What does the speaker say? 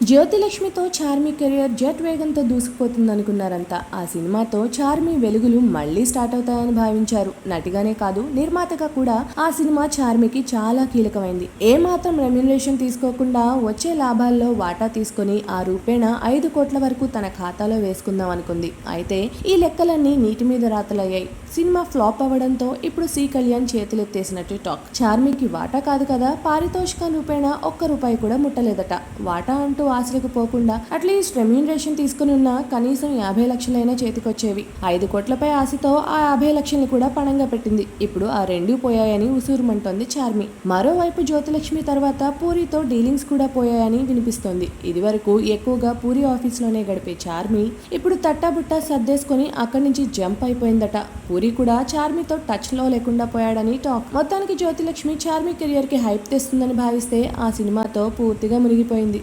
జ్యోతిలక్ష్మితో Charmi career jet వేగంతో దూసుకుపోతుందనుకున్నారంతా. ఆ సినిమాతో చార్మి వెలుగులు మళ్లీ స్టార్ట్ అవుతాయని భావించారు. నటిగానే కాదు, నిర్మాతగా కూడా ఆ సినిమా చార్మికి చాలా కీలకమైంది. ఏమాత్రం రెమ్యునరేషన్ తీసుకోకుండా వచ్చే లాభాల్లో వాటా తీసుకుని ఆ రూపేణ 5 కోట్ల వరకు తన ఖాతాలో వేసుకుందాం అనుకుంది. అయితే ఈ లెక్కలన్నీ నీటి మీద రాతలయ్యాయి. సినిమా ఫ్లాప్ అవ్వడంతో ఇప్పుడు సి కళ్యాణ్ చేతులెత్తేసినట్టు టాక్. చార్మికి వాటా కాదు కదా, పారితోషికం రూపేణ ₹1 కూడా ముట్టలేదట. వాటా అంటూ ఆశలకు పోకుండా అట్లీస్ట్ రెమ్యూనరేషన్ తీసుకుని ఉన్న కనీసం 50 లక్షలైనా చేతికొచ్చేవి. 5 కోట్లపై ఆశతో ఆ 50 లక్షల్ని కూడా పణంగా పెట్టింది. ఇప్పుడు ఆ రెండూ పోయాయని ఉసూరుమంటోంది చార్మి. మరోవైపు జ్యోతిలక్ష్మి తర్వాత పూరితో డీలింగ్స్ కూడా పోయాయని వినిపిస్తోంది. ఇదివరకు ఎక్కువగా పూరి ఆఫీస్లోనే గడిపే చార్మి ఇప్పుడు తట్టాబుట్టా సర్దేసుకొని అక్కడి నుంచి జంప్ అయిపోయిందట. పూరి కూడా చార్మితో టచ్ లో లేకుండా పోయాడని టాక్. మొత్తానికి జ్యోతిలక్ష్మి చార్మి కెరియర్ కి హైప్ తెస్తుందని భావిస్తే ఆ సినిమాతో పూర్తిగా మునిగిపోయింది.